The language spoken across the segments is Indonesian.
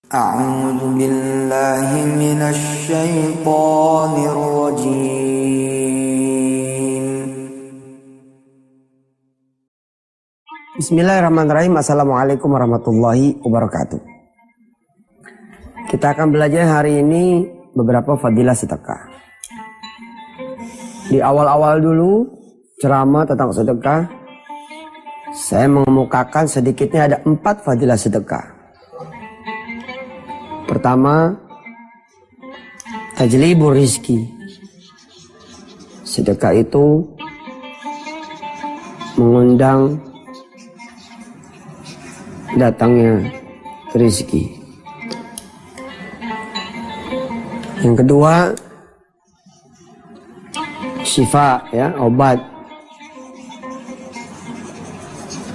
أعوذ بالله من الشيطان الرجيم. Bismillahirrahmanirrahim. Assalamualaikum warahmatullahi wabarakatuh. Kita akan belajar hari ini beberapa fadilah sedekah. Di awal-awal dulu ceramah tentang sedekah, saya mengemukakan sedikitnya ada 4 fadilah sedekah. Pertama, tajlibur rizki. Sedekah itu mengundang datangnya rizki. Yang kedua, syifa, ya, obat,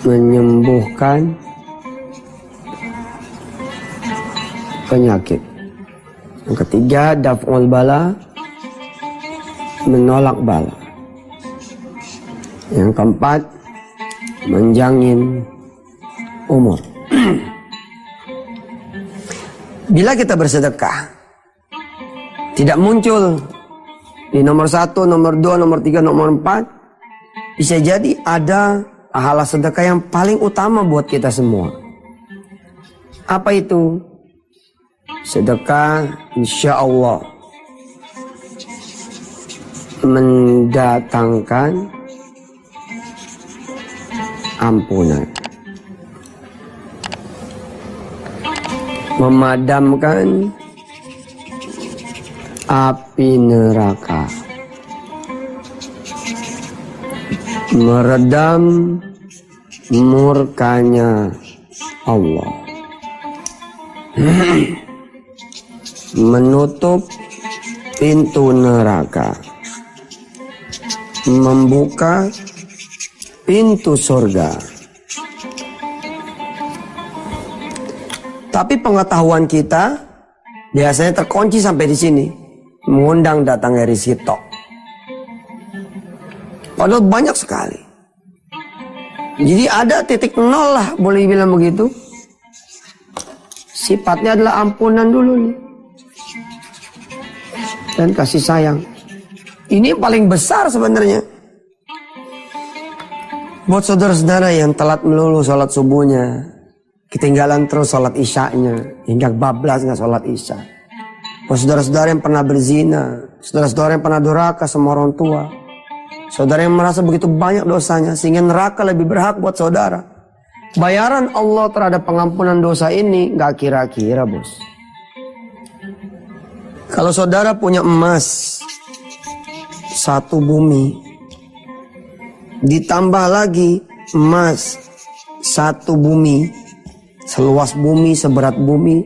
menyembuhkan penyakit. Yang ketiga, daf'ul bala, menolak bala. Yang keempat, menjangin umur. Bila kita bersedekah tidak muncul di nomor 1, nomor 2, nomor 3, nomor 4, bisa jadi ada pahala sedekah yang paling utama buat kita semua. Apa itu? Sedekah insya Allah mendatangkan ampunan, memadamkan api neraka, meredam murkanya Allah, menutup pintu neraka, membuka pintu surga. Tapi pengetahuan kita biasanya terkunci sampai di sini, mengundang datangnya rizki tok. Padahal banyak sekali. Jadi ada titik nol lah, boleh bilang begitu. Sifatnya adalah ampunan dulu nih, dan kasih sayang. Ini paling besar sebenarnya. Buat saudara-saudara yang telat melulu sholat subuhnya, ketinggalan terus sholat isyanya, hingga bablas nggak sholat isya. Buat saudara-saudara yang pernah berzina, saudara-saudara yang pernah durhaka sama orang tua, saudara yang merasa begitu banyak dosanya sehingga neraka lebih berhak buat saudara. Bayaran Allah terhadap pengampunan dosa ini nggak kira-kira, bos. Kalau saudara punya emas 1 bumi, ditambah lagi emas 1 bumi, seluas bumi, seberat bumi,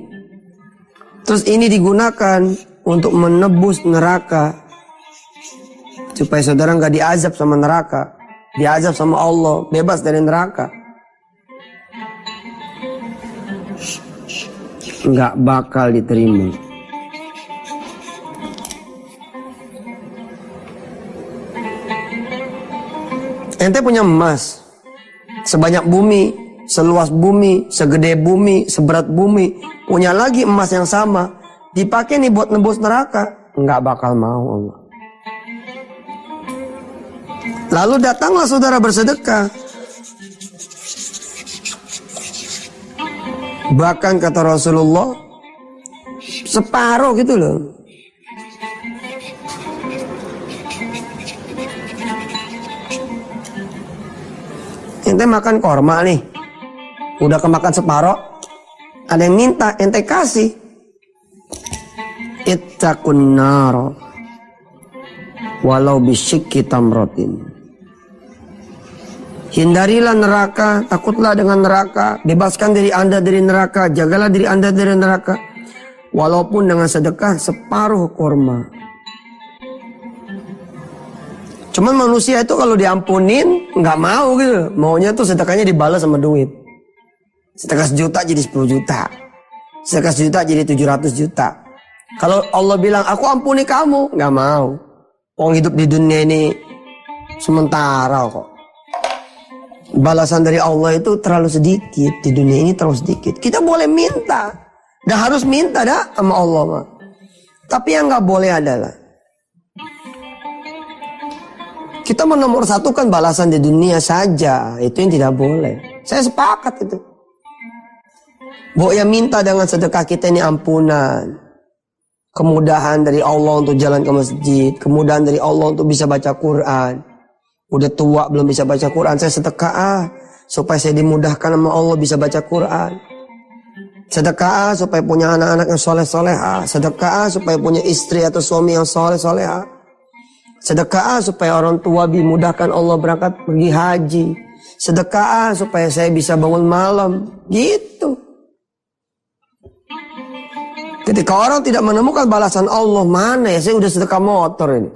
terus ini digunakan untuk menebus neraka, supaya saudara nggak diazab sama neraka, diazab sama Allah, bebas dari neraka, nggak bakal diterima. Ente punya emas sebanyak bumi, seluas bumi, segede bumi, seberat bumi, punya lagi emas yang sama, dipakai nih buat nebus neraka, nggak bakal mau Allah. Lalu datanglah saudara bersedekah. Bahkan kata Rasulullah, separuh gitu loh. Ente makan korma nih, udah kemakan separuh, ada yang minta, ente kasih. Ittaqun nar walau bisyikki tamratin. Hindarilah neraka, takutlah dengan neraka, bebaskan diri Anda dari neraka, jagalah diri Anda dari neraka, walaupun dengan sedekah separuh kurma. Cuman manusia itu kalau diampunin nggak mau gitu, maunya tuh sedekahnya dibalas sama duit. Sedekah 1 juta jadi 10 juta, sedekah 1 juta jadi 700 juta. Kalau Allah bilang aku ampuni kamu, nggak mau. Orang hidup di dunia ini sementara kok. Balasan dari Allah itu terlalu sedikit, di dunia ini terlalu sedikit. Kita boleh minta, Dan harus minta dah sama Allah mah. Tapi yang nggak boleh adalah kita menomorsatukan balasan di dunia saja. Itu yang tidak boleh. Saya sepakat itu. Bahwa yang minta dengan sedekah kita ini ampunan, kemudahan dari Allah untuk jalan ke masjid, kemudahan dari Allah untuk bisa baca Quran. Udah tua belum bisa baca Quran, saya sedekah supaya saya dimudahkan sama Allah bisa baca Quran. Sedekah supaya punya anak-anak yang soleh-solehah. Sedekah supaya punya istri atau suami yang soleh-solehah. Sedekah supaya orang tua dimudahkan Allah berangkat pergi haji. Sedekah supaya saya bisa bangun malam. Gitu. Ketika orang tidak menemukan balasan Allah, mana ya saya udah sedekah motor ini.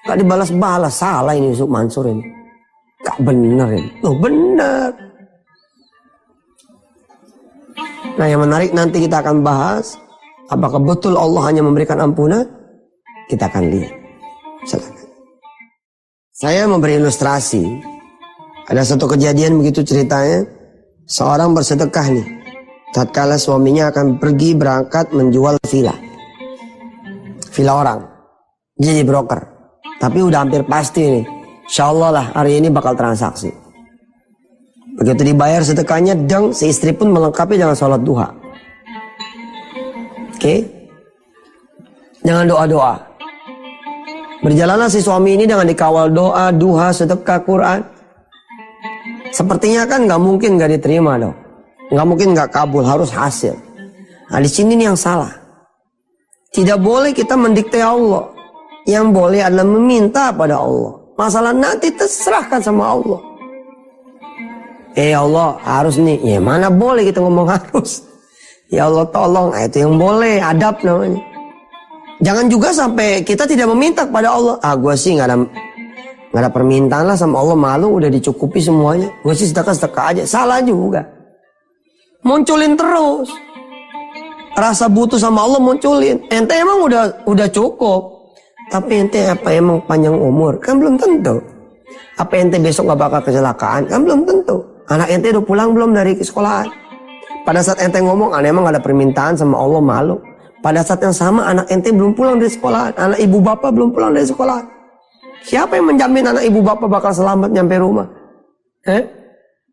Gak dibalas-balas, salah ini Yusuf Mansur ini. Gak benar ini. Loh benar. Nah yang menarik nanti kita akan bahas. Apakah betul Allah hanya memberikan ampunan? Kita akan lihat. Silakan. Saya memberi ilustrasi. Ada satu kejadian begitu ceritanya. Seorang bersedekah nih. Tatkala suaminya akan pergi berangkat menjual villa. Villa orang. Dia jadi broker. Tapi udah hampir pasti nih. Insya Allah lah hari ini bakal transaksi. Begitu dibayar sedekahnya, deng, si istri pun melengkapi dengan sholat duha. Oke? Jangan doa-doa. Berjalanlah si suami ini dengan dikawal doa, duha, sedekah, Quran. Sepertinya kan nggak mungkin nggak diterima dong. Nggak mungkin nggak kabul, harus hasil. Nah di sini nih yang salah. Tidak boleh kita mendikte Allah. Yang boleh adalah meminta pada Allah. Masalah nanti terserahkan sama Allah. Allah harus nih. Ya mana boleh kita ngomong harus. Ya Allah tolong. Nah, itu yang boleh. Adab namanya. Jangan juga sampai kita tidak meminta kepada Allah. Gue sih nggak ada permintaan lah sama Allah. Malu udah dicukupi semuanya. Gue sih sedekah aja. Salah juga. Munculin terus. Rasa butuh sama Allah munculin. Ente emang udah cukup. Tapi ente apa emang panjang umur? Kan belum tentu. Apa ente besok gak bakal kecelakaan? Kan belum tentu. Anak ente udah pulang belum dari sekolahan? Pada saat ente ngomong, ane emang gak ada permintaan sama Allah, malu. Pada saat yang sama anak ente belum pulang dari sekolahan. Anak ibu bapak belum pulang dari sekolahan. Siapa yang menjamin anak ibu bapak bakal selamat nyampe rumah?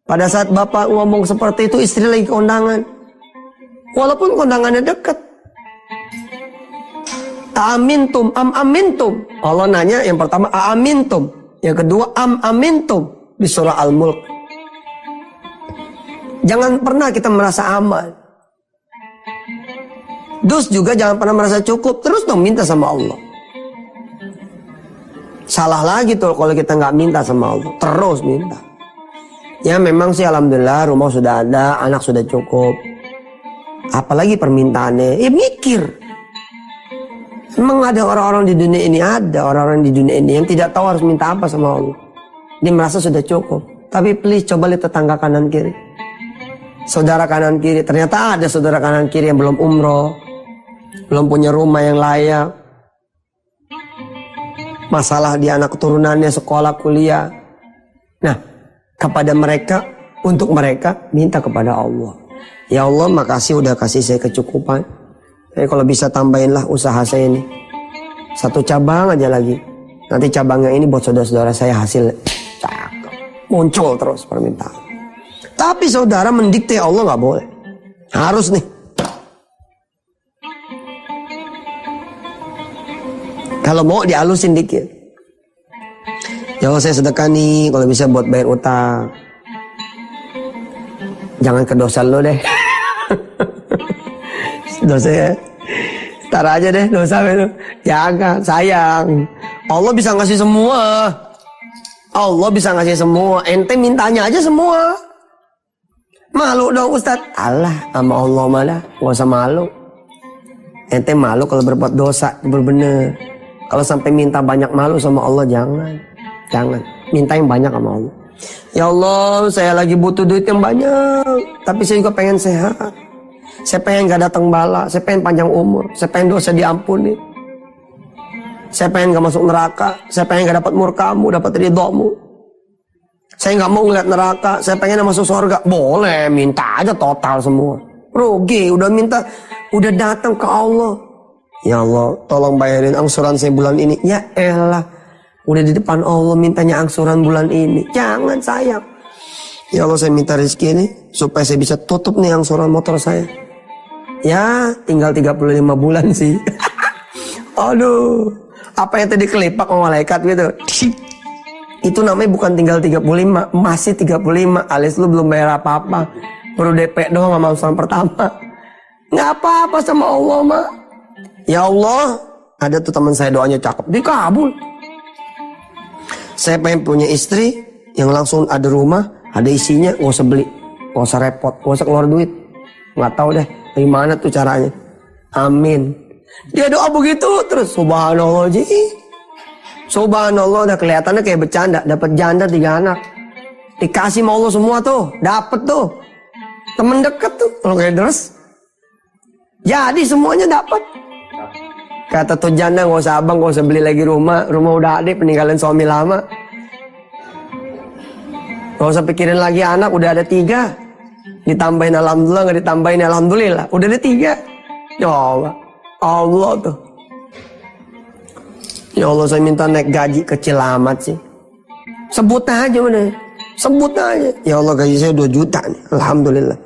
Pada saat bapak ngomong seperti itu, istri lagi kondangan. Walaupun kondangannya dekat. Amintum, amintum. Allah nanya yang pertama amintum, yang kedua amintum di surah Al-Mulk. Jangan pernah kita merasa aman. Dus juga jangan pernah merasa cukup. Terus dong minta sama Allah. Salah lagi tuh kalau kita nggak minta sama Allah. Terus minta. Ya memang sih alhamdulillah rumah sudah ada, anak sudah cukup. Apalagi permintaannya, ya mikir. Memang ada orang-orang di dunia ini, ada orang-orang di dunia ini yang tidak tahu harus minta apa sama Allah. Dia merasa sudah cukup. Tapi please coba lihat tetangga kanan kiri. Saudara kanan kiri, ternyata ada saudara kanan kiri yang belum umroh. Belum punya rumah yang layak. Masalah di anak keturunannya, sekolah, kuliah. Nah, kepada mereka, untuk mereka, minta kepada Allah. Ya Allah, makasih udah kasih saya kecukupan. Tapi kalau bisa tambahinlah usaha saya ini. Satu cabang aja lagi. Nanti cabangnya ini buat saudara-saudara saya hasil. Cakep. Muncul terus permintaan. Tapi saudara mendikte Allah nggak boleh. Harus nih. Kalau mau dihalusin dikit. Ya Allah saya sedekah nih. Kalau bisa buat bayar utang. Jangan ke dosa lo deh. Dosa ya. Tar aja deh dosa itu. Jangan, sayang. Allah bisa ngasih semua. Allah bisa ngasih semua. Ente mintanya aja semua. Malu dong Ustaz. Allah sama Allah malah. Gak usah malu. Ente malu kalau berbuat dosa. Bener-bener. Kalau sampai minta banyak malu sama Allah, jangan. Jangan. Minta yang banyak sama Allah. Ya Allah, saya lagi butuh duit yang banyak. Tapi saya juga pengen sehat. Saya pengen gak datang bala. Saya pengen panjang umur. Saya pengen dosa diampuni. Saya pengen gak masuk neraka. Saya pengen gak dapat murkamu, dapat ridhomu. Saya gak mau ngeliat neraka. Saya pengen masuk surga. Boleh, minta aja total semua. Rugi, udah datang ke Allah. Ya Allah, tolong bayarin angsuran saya bulan ini. Ya elah, udah di depan Allah mintanya angsuran bulan ini. Jangan sayang. Ya Allah, saya minta rezeki ini supaya saya bisa tutup nih angsuran motor saya. Ya, tinggal 35 bulan sih. Aduh, apa yang tadi kelipak sama malaikat gitu. Itu namanya bukan tinggal 35, masih 35, alias lu belum bayar apa-apa. Baru DP doang sama angsuran pertama. Nggak apa-apa sama Allah, Mak. Ya Allah, ada tuh teman saya doanya cakep, dikabul. Saya pengen punya istri yang langsung ada rumah, ada isinya, gak usah beli, gak usah repot, gak usah keluar duit. Nggak tahu deh, gimana tuh caranya. Amin. Dia doa begitu terus, subhanallah ji. Subhanallah, udah kelihatannya kayak bercanda, dapat janda 3 anak. Dikasih sama Allah semua tuh, dapet tuh. Temen deket tuh, kalau kayak deres. Jadi semuanya dapat. Kata tuh janda, gak usah abang, gak usah beli lagi rumah udah ada, peninggalan suami lama. Gak usah pikirin lagi anak, udah ada 3. Ditambahin alhamdulillah, gak ditambahin alhamdulillah, udah ada 3. Coba, Allah tuh. Ya Allah, saya minta naik gaji kecil amat sih. Sebut aja mana, sebut aja. Ya Allah, gaji saya 2 juta nih, alhamdulillah.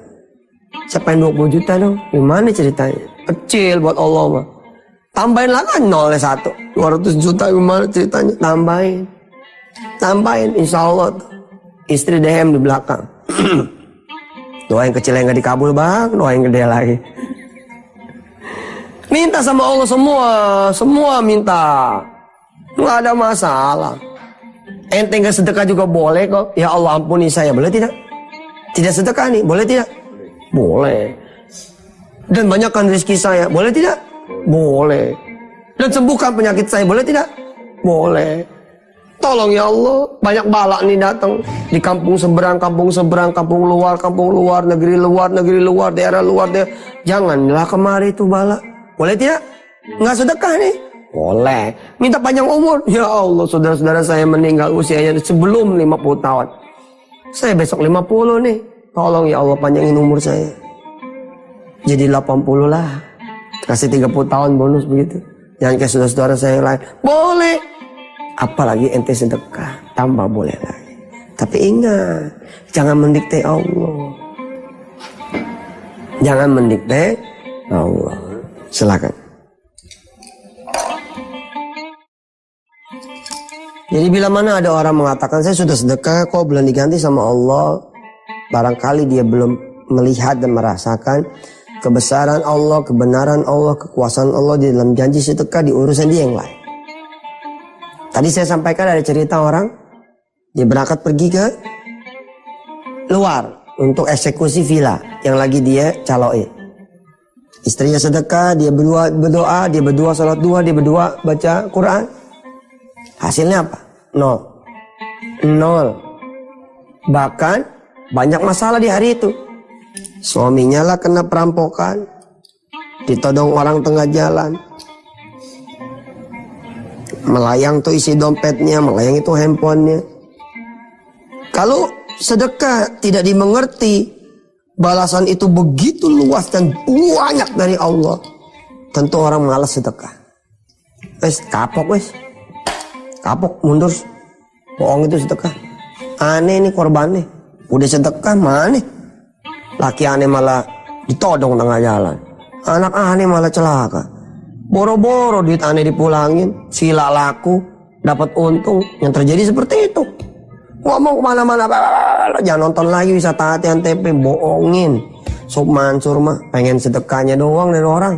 Saya pengen 20 juta dong, gimana ceritanya? Kecil buat Allah mah. Tambahin lagi 0 1, 200 juta gimana ceritanya? Tambahin, insya Allah tuh. Istri DM di belakang. Doa yang kecil yang gak dikabul bang, doa yang gede lagi. Minta sama Allah semua minta. Nggak ada masalah. Ente gak sedekah juga boleh kok. Ya Allah ampuni saya, boleh tidak? Tidak sedekah nih, boleh tidak? Boleh. Dan banyakkan rezeki saya, boleh tidak? Boleh. Dan sembuhkan penyakit saya, boleh tidak? Boleh. Tolong ya Allah, banyak bala nih datang di kampung seberang, kampung luar, negeri luar, daerah luar. Janganlah kemari itu bala. Boleh tidak? Nggak sedekah nih? Boleh. Minta panjang umur. Ya Allah, saudara-saudara saya meninggal usianya sebelum 50 tahun. Saya besok 50 nih. Tolong ya Allah panjangin umur saya. Jadi 80 lah. Kasih 30 tahun bonus begitu. Jangan kayak saudara-saudara saya yang lain. Boleh. Apalagi ente sedekah, tambah boleh lagi. Tapi ingat, jangan mendikte Allah. Jangan mendikte Allah. Silakan. Jadi bila mana ada orang mengatakan saya sudah sedekah kok belum diganti sama Allah, barangkali dia belum melihat dan merasakan kebesaran Allah, kebenaran Allah, kekuasaan Allah di dalam janji sedekah di urusan dia yang lain. Tadi saya sampaikan ada cerita orang, dia berangkat pergi ke luar untuk eksekusi villa yang lagi dia caloin. Istrinya sedekah, dia berdoa, dia berdua salat duha, dia berdua baca Quran. Hasilnya apa? Nol. Bahkan banyak masalah di hari itu. Suaminya lah kena perampokan, ditodong orang tengah jalan. Melayang tuh isi dompetnya, melayang itu handphonenya. Kalau sedekah tidak dimengerti, balasan itu begitu luas dan banyak dari Allah, tentu orang malas sedekah. Kapok mundur, bohong itu sedekah. Aneh nih korbannya, udah sedekah mana? Laki aneh malah ditodong tengah jalan, anak aneh malah celaka. Boro-boro duit aneh dipulangin, sila laku, dapat untung. Yang terjadi seperti itu. Ngomong kemana-mana, jangan nonton lagi wisata hati Antep, bohongin. Sob Mansur mah pengen sedekahnya doang dari orang.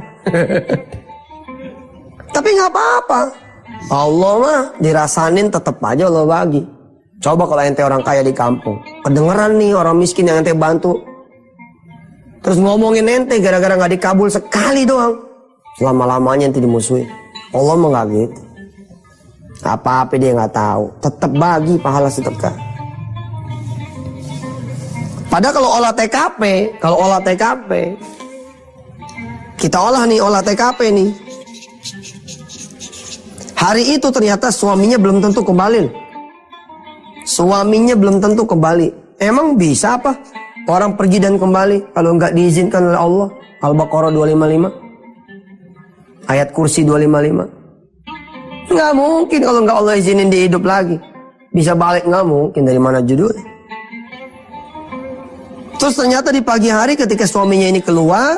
Tapi nggak apa-apa. Allah mah dirasanin tetap aja Allah bagi. Coba kalau ente orang kaya di kampung, kedengeran nih orang miskin yang ente bantu, terus ngomongin ente gara-gara nggak dikabul sekali doang, selama-lamanya ente dimusuhin. Allah mah nggak gitu. Apa-apa dia nggak tahu, tetap bagi pahala sedekah. Padahal kalau olah TKP, kita olah TKP nih. Hari itu ternyata suaminya belum tentu kembali. Emang bisa apa? Orang pergi dan kembali kalau nggak diizinkan oleh Allah. Al-Baqarah 255. Ayat kursi 255. Nggak mungkin kalau nggak Allah izinin dia hidup lagi. Bisa balik nggak mungkin, dari mana judulnya. Terus ternyata di pagi hari ketika suaminya ini keluar,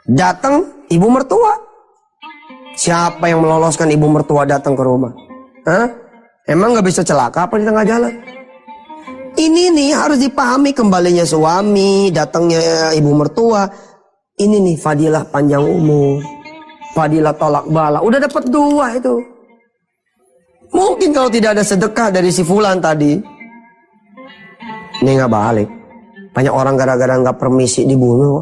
datang ibu mertua. Siapa yang meloloskan ibu mertua datang ke rumah? Hah? Emang nggak bisa celaka apa di tengah jalan? Ini nih harus dipahami, kembalinya suami, datangnya ibu mertua. Ini nih fadilah panjang umur, fadilah tolak bala. Udah dapat 2 itu. Mungkin kalau tidak ada sedekah dari si fulan tadi, ini nggak balik. Banyak orang gara-gara nggak permisi dibunuh.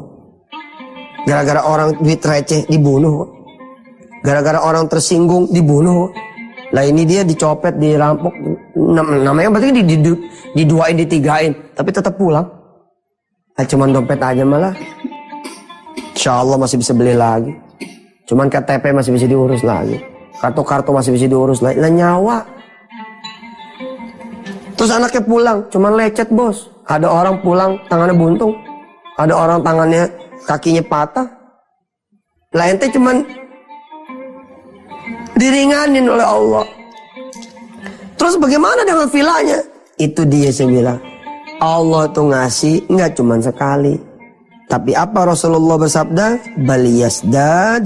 Gara-gara orang duit receh dibunuh. Gara-gara orang tersinggung dibunuh. Lah ini dia dicopet, dirampok, namanya berarti diduain, ditigain, tapi tetap pulang. Nah, cuman dompet aja malah. Insya Allah masih bisa beli lagi. Cuman KTP masih bisa diurus lagi. Kartu-kartu masih bisa diurus lagi. Lah nyawa. Terus anaknya pulang, cuman lecet bos. Ada orang pulang tangannya buntung. Ada orang tangannya, kakinya patah. Lah ente cuman diringanin oleh Allah. Terus bagaimana dengan vilanya? Itu dia saya bilang. Allah tuh ngasih nggak cuma sekali. Tapi apa Rasulullah bersabda? Baliyasdad,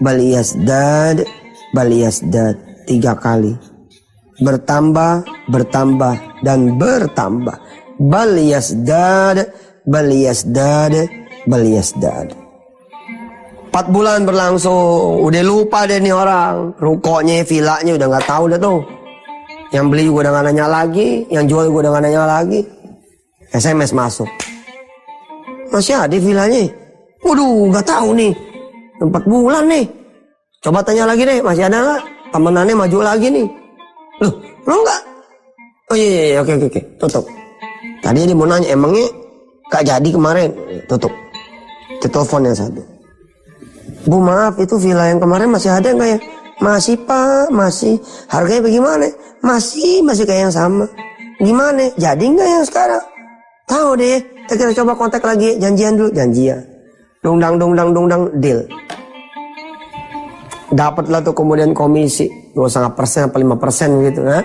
baliyasdad, baliyasdad. 3 kali. Bertambah, bertambah, dan bertambah. Baliyasdad, baliyasdad, baliyasdad. 4 bulan berlangsung, udah lupa deh nih orang. Rukonya, vilanya udah nggak tahu dah tuh. Yang beli gue udah nggak nanya lagi, yang jual gue udah nggak nanya lagi. SMS masuk. Masih ada vilanya? Waduh, nggak tahu nih. 4 bulan nih. Coba tanya lagi deh, masih ada nggak? Temenannya maju lagi nih. Loh, lo nggak? Oh iya, oke, tutup. Tadi dia mau nanya, emangnya gak jadi kemarin? Tutup. Telepon yang satu. Bu maaf, itu villa yang kemarin masih ada nggak ya? Masih pak, masih. Harganya bagaimana? Masih kayak yang sama. Gimana? Jadi nggak yang sekarang? Tahu deh. Kita coba kontak lagi, janjian dulu, janjian. Dungdang, deal. Dapatlah tuh kemudian komisi 2,5% atau 5% gitu, ha?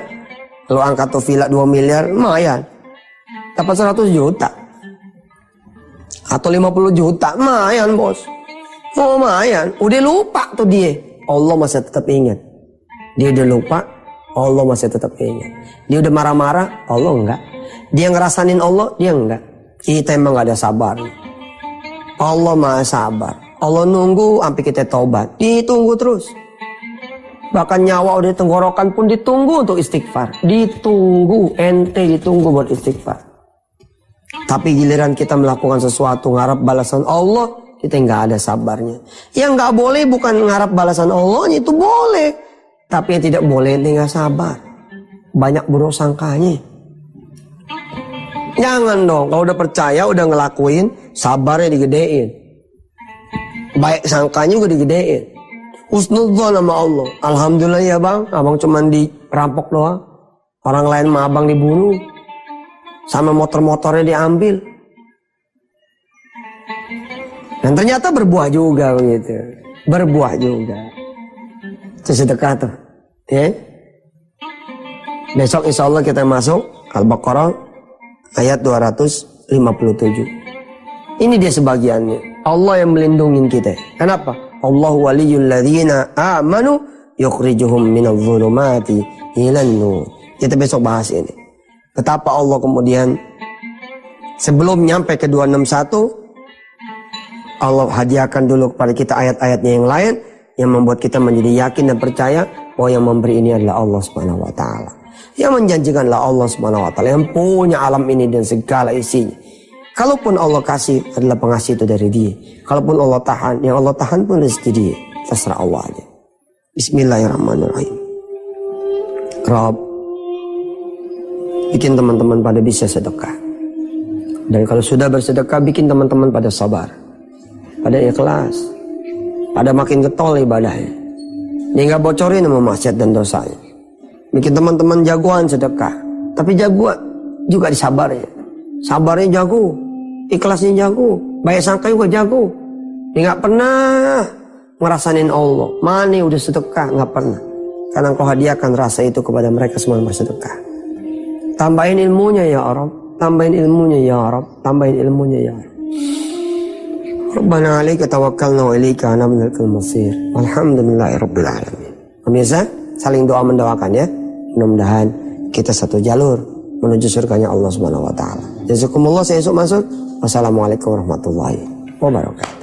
Kalau angkat tuh villa 2 miliar, lumayan. Dapat 100 juta. Atau 50 juta, lumayan bos. Oh lumayan, udah lupa tuh dia. Allah masih tetap ingat. Dia udah lupa, Allah masih tetap ingat. Dia udah marah-marah, Allah enggak. Dia ngerasanin Allah, dia enggak. Kita emang gak ada sabar. Allah maha sabar. Allah nunggu sampai kita taubat. Ditunggu terus. Bahkan nyawa udah tenggorokan pun ditunggu untuk istighfar. Ditunggu, ente ditunggu buat istighfar. Tapi giliran kita melakukan sesuatu ngarap balasan Allah, kita nggak ada sabarnya. Yang nggak boleh bukan ngarap balasan Allah, itu boleh. Tapi yang tidak boleh ente nggak sabar. Banyak buruk sangkanya. Jangan dong, kalau udah percaya, udah ngelakuin, sabarnya digedein. Baik sangkanya juga digedein. Husnudzon sama Allah. Alhamdulillah ya bang, abang cuman dirampok doang. Orang lain mah abang dibunuh. Sama motor-motornya diambil. Dan ternyata berbuah juga begitu. Berbuah juga. Itu sedekah tuh. Ya. Besok insya Allah kita masuk Al-Baqarah ayat 257. Ini dia sebagiannya. Allah yang melindungi kita. Kenapa? Allahu waliyul ladzina amanu yukhrijuhum minadh dhulumati ilan nur. Kita besok bahas ini. Betapa Allah kemudian sebelum nyampe ke 261, Allah hadiahkan dulu kepada kita ayat-ayatnya yang lain yang membuat kita menjadi yakin dan percaya bahwa yang memberi ini adalah Allah Subhanahu wa taala. Yang menjanjikanlah Allah Subhanahu wa taala yang punya alam ini dan segala isinya. Kalaupun Allah kasih adalah pengasih itu dari Dia. Kalaupun Allah tahan, yang Allah tahan pun rezeki Dia. Terserah Allah aja. Bismillahirrahmanirrahim. Rabb, bikin teman-teman pada bisa sedekah. Dan kalau sudah bersedekah, bikin teman-teman pada sabar, pada ikhlas, pada makin getol ibadahnya. Dia nggak bocorin sama maksiat dan dosanya. Bikin teman-teman jagoan sedekah, tapi jagoan juga disabarnya. sabarnya jago, ikhlasnya jago, baik sangka juga jago. Dia nggak pernah ngerasain Allah. Mana udah sedekah, nggak pernah. Karena Engkau hadiahkan rasa itu kepada mereka semua yang bersedekah. Tambahin ilmunya ya Rabb, tambahin ilmunya ya Rabb, tambahin ilmunya ya Rabb. Rabbana 'alaika tawakkalna wa ilaika anabnal masir. Alhamdulillahirabbil alamin. Pemirsa, saling doa mendoakan ya. Mudah-mudahan kita satu jalur menuju surganya Allah Subhanahu wa taala. Jazakumullah, saya Yusuf Mansur. Wassalamualaikum warahmatullahi wabarakatuh.